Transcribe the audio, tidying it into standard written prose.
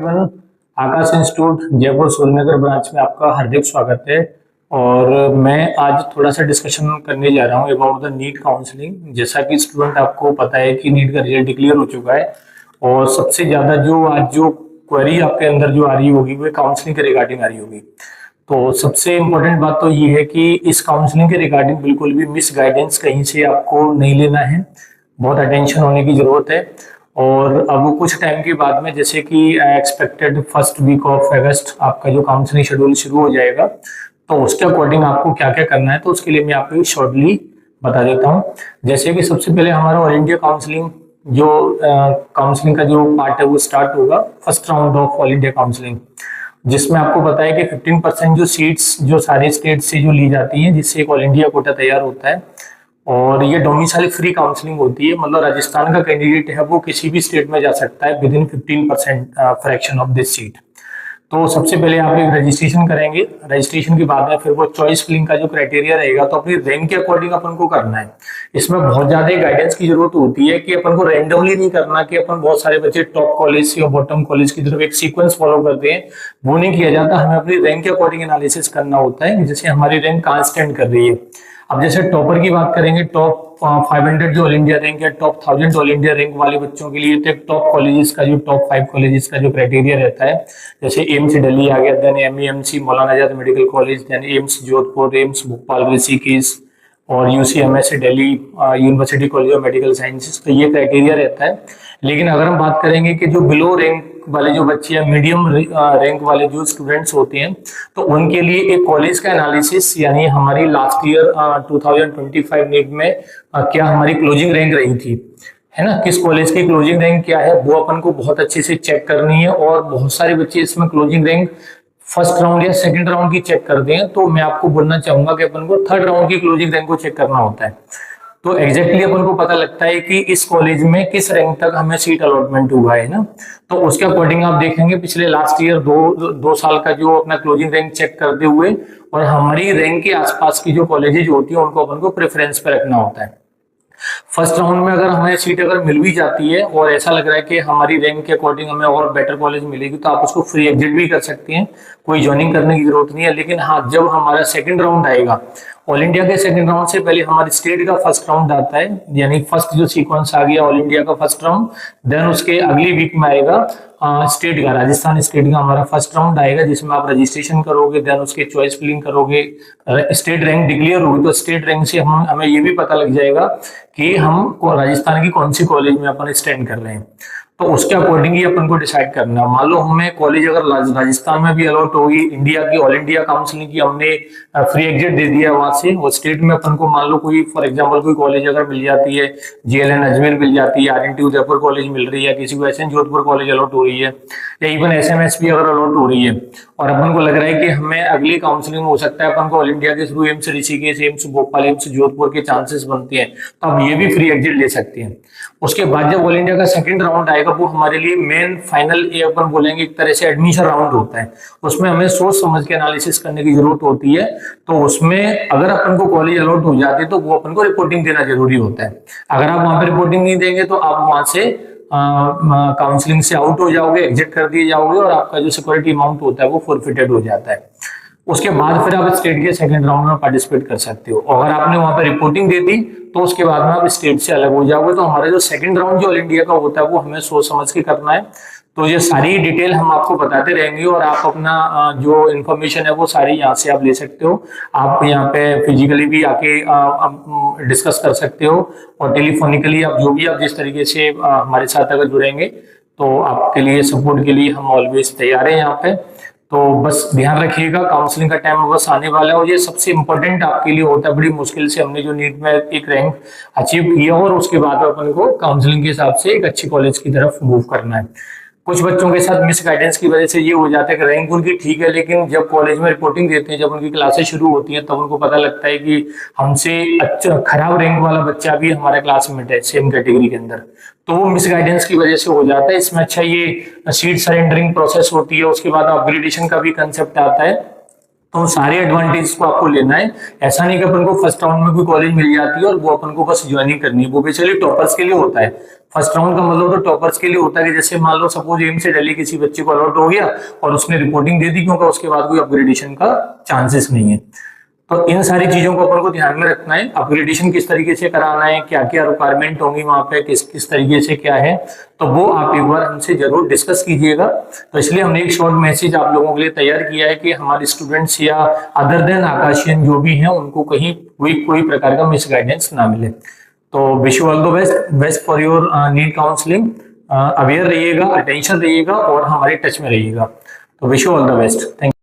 एवं आकाश institute Jaipur Suryanagar branch में आपका हार्दिक स्वागत है। और मैं आज थोड़ा सा डिस्कशन करने जा रहा हूँ अबाउट द नीट काउंसलिंग। जैसा कि स्टूडेंट आपको पता है कि नीट का रिजल्ट डिक्लेयर हो चुका है और सबसे ज्यादा जो आज जो क्वेरी आपके अंदर जो आ रही होगी वो काउंसलिंग के रिगार्डिंग आ रही होगी। तो सबसे इम्पोर्टेंट बात तो ये है कि इस काउंसलिंग के रिगार्डिंग बिल्कुल भी मिस गाइडेंस कहीं से आपको नहीं लेना है, बहुत अटेंशन होने की जरूरत है। और अब वो कुछ टाइम के बाद में जैसे कि expected first week of August आपका जो काउंसलिंग शेड्यूल शुरू हो जाएगा, तो उसके अकॉर्डिंग आपको क्या क्या करना है तो उसके लिए मैं आपको शॉर्टली बता देता हूँ। जैसे कि सबसे पहले हमारा ऑल इंडिया काउंसलिंग जो काउंसलिंग का जो पार्ट है वो स्टार्ट होगा first round of all India counselling, जिसमें आपको पता है कि 15% जो सीट्स जो सारे स्टेट से जो ली जाती हैं जिससे एक ऑल इंडिया कोटा तैयार होता है। और ये डोमिसाइल फ्री काउंसलिंग होती है, मतलब राजस्थान का कैंडिडेट है वो किसी भी स्टेट में जा सकता है with in 15% fraction of this seat. तो सबसे पहले आप एक रजिस्ट्रेशन करेंगे, रजिस्ट्रेशन के बाद में फिर वो चॉइस फिलिंग का जो क्राइटेरिया रहेगा तो अपनी रैंक के अकॉर्डिंग अपन को करना है। इसमें बहुत ज्यादा गाइडेंस की जरूरत होती है कि अपन को रैंडमली नहीं करना कि अपन बहुत सारे बच्चे टॉप कॉलेज या बॉटम कॉलेज की तरफ एक सीक्वेंस फॉलो करते हैं, वो नहीं किया जाता। हमें अपनी रैंक के अकॉर्डिंग एनालिसिस करना होता है जैसे हमारी रैंक कहाँ स्टैंड कर रही है। अब जैसे टॉपर की बात करेंगे, टॉप 500 जो ऑल इंडिया रैंक या टॉप 1000 ऑल इंडिया रैंक वाले बच्चों के लिए तो एक टॉप कॉलेजेस का जो टॉप 5 कॉलेजेस का जो क्राइटेरिया रहता है, जैसे एम्स दिल्ली आ गया, then MEMC Maulana Azad medical college, then AIIMS Jodhpur, AIIMS Bhopal Rishikesh और UCMS Delhi university college of medical sciences, तो ये क्राइटेरिया रहता है। लेकिन अगर हम बात करेंगे कि जो बिलो रैंक वाले जो बच्चे या मीडियम रैंक वाले जो स्टूडेंट्स होते हैं तो उनके लिए एक कॉलेज का एनालिसिस, यानी हमारी लास्ट ईयर 2025 नीट में क्या हमारी क्लोजिंग रैंक रही थी, है ना, किस कॉलेज की क्लोजिंग रैंक क्या है वो अपन को बहुत अच्छे से चेक करनी है। और बहुत सारे बच्चे इसमें क्लोजिंग रैंक फर्स्ट राउंड या सेकंड राउंड की चेक करते हैं, तो मैं आपको बोलना चाहूंगा कि अपन को थर्ड राउंड की क्लोजिंग रैंक को चेक करना होता है। तो एग्जैक्टली अपन को पता लगता है कि इस कॉलेज में किस रैंक तक हमें सीट अलॉटमेंट हुआ है ना। तो उसके अकॉर्डिंग आप देखेंगे पिछले लास्ट ईयर दो साल का जो अपना क्लोजिंग रैंक चेक करते हुए और हमारी रैंक के आसपास की जो कॉलेजेज होती है उनको अपन को प्रेफरेंस पे रखना होता है। फर्स्ट राउंड में अगर हमें सीट अगर मिल भी जाती है और ऐसा लग रहा है कि हमारी रैंक के अकॉर्डिंग हमें और बेटर कॉलेज मिलेगी तो आप उसको फ्री एग्जिट भी कर सकते हैं, कोई ज्वाइनिंग करने की जरूरत नहीं है। लेकिन हाँ, जब हमारा सेकंड राउंड आएगा, ऑल इंडिया के सेकंड राउंड से पहले हमारे स्टेट का फर्स्ट राउंड आता है, यानी फर्स्ट जो सीक्वेंस आ गया ऑल इंडिया का फर्स्ट राउंड, देन उसके अगली वीक में आएगा स्टेट का, राजस्थान स्टेट का हमारा फर्स्ट राउंड आएगा जिसमें आप रजिस्ट्रेशन करोगे, देन उसके चॉइस फिलिंग करोगे, स्टेट रैंक डिक्लेयर होगी तो स्टेट रैंक से हमें ये भी पता लग जाएगा कि हम राजस्थान की कौन सी कॉलेज में अपन स्टैंड कर रहे हैं। तो उसके अकॉर्डिंग ही अपन को डिसाइड करना है। मान लो हमें कॉलेज अगर राजस्थान में भी अलॉट होगी, इंडिया की ऑल इंडिया काउंसलिंग की हमने फ्री एग्जिट दे दिया वहां से, और स्टेट में अपन को मान लो कोई फॉर एग्जांपल कोई कॉलेज अगर मिल जाती है, जेएलएन अजमेर मिल जाती है, आरएनटी उदयपुर कॉलेज मिल रही है, किसी को एसएन जोधपुर कॉलेज अलॉट हो रही है, या इवन एसएमएस भी अगर अलॉट हो रही है, और अपन को लग रहा है कि हमें अगली काउंसलिंग हो सकता है अपन को ऑल इंडिया के through AIIMS Rishikesh, AIIMS Bhopal, AIIMS Jodhpur के चांसेस बनते हैं, तो आप ये भी फ्री एग्जिट ले सकते हैं। उसके बाद जब ऑल इंडिया का सेकंड राउंड आएगा वो हमारे लिए मेन फाइनल ये अपन बोलेंगे एक तरह से एडमिशन राउंड होता है, उसमें हमें सोच समझ के एनालिसिस करने की जरूरत होती है। तो उसमें अगर अपन को कॉलेज अलॉट हो जाती है तो वो अपन को रिपोर्टिंग देना जरूरी होता है। अगर आप वहां पे रिपोर्टिंग नहीं देंगे तो आप वहां से काउंसलिंग से आउट हो जाओगे, एग्जिट कर दिए जाओगे और आपका जो सिक्योरिटी अमाउंट होता है वो फॉरफिटेड हो जाता है। उसके बाद फिर आप स्टेट के सेकंड राउंड में पार्टिसिपेट कर सकते हो। अगर आपने वहां पर रिपोर्टिंग दे दी तो उसके बाद में आप स्टेट से अलग हो जाओगे। तो हमारा जो सेकंड राउंड जो ऑल इंडिया का होता है वो हमें सोच समझ के करना है। तो ये सारी डिटेल हम आपको बताते रहेंगे और आप अपना जो इन्फॉर्मेशन है वो सारी यहाँ से आप ले सकते हो। आप यहाँ पे फिजिकली भी आके डिस्कस कर सकते हो और टेलीफोनिकली आप जो भी आप जिस तरीके से हमारे साथ अगर जुड़ेंगे तो आपके लिए सपोर्ट के लिए हम ऑलवेज तैयार हैं यहाँ पे। तो बस ध्यान रखिएगा, काउंसलिंग का टाइम बस आने वाला है और ये सबसे इंपॉर्टेंट आपके लिए होता है। बड़ी मुश्किल से हमने जो नीट में एक रैंक अचीव किया और उसके बाद अपन को काउंसलिंग के हिसाब से एक अच्छी कॉलेज की तरफ मूव करना है। कुछ बच्चों के साथ मिस गाइडेंस की वजह से ये हो जाता है कि रैंक उनकी ठीक है, लेकिन जब कॉलेज में रिपोर्टिंग देते हैं, जब उनकी क्लासेस शुरू होती हैं, तब उनको पता लगता है कि हमसे अच्छा खराब रैंक वाला बच्चा भी हमारा क्लासमेट है सेम कैटेगरी के अंदर। तो वो मिस गाइडेंस की वजह से हो जाता है। इसमें अच्छा ये सीट सरेंडरिंग प्रोसेस होती है, उसके बाद अपग्रेडेशन का भी कंसेप्ट आता है तो उन सारे एडवांटेज को आपको लेना है। ऐसा नहीं कि अपन को फर्स्ट राउंड में कोई कॉलेज मिल जाती है और वो अपन को बस ज्वाइनिंग करनी है, वो बेसिकली टॉपर्स के लिए होता है। फर्स्ट राउंड का मतलब तो टॉपर्स के लिए होता है कि जैसे मान लो सपोज एम से दिल्ली किसी बच्चे को अलॉट हो गया और उसने रिपोर्टिंग दे दी, क्योंकि उसके बाद कोई अपग्रेडेशन का चांसेस नहीं है। तो इन सारी चीजों को अपन को ध्यान में रखना है। अपग्रेडेशन किस तरीके से कराना है, क्या क्या रिक्वायरमेंट होंगी वहां पे, किस किस तरीके से क्या है, तो वो आप एक बार हमसे जरूर डिस्कस कीजिएगा। तो इसलिए हमने एक शॉर्ट मैसेज आप लोगों के लिए तैयार किया है कि हमारे स्टूडेंट्स या अदर देन आकाशियन जो भी हैं उनको कहीं कोई प्रकार का मिस गाइडेंस ना मिले। तो wish you all the best, best for your NEET counselling. Aware रहिएगा, अटेंशन रहिएगा और हमारे टच में रहिएगा। तो wish you all the best. Thank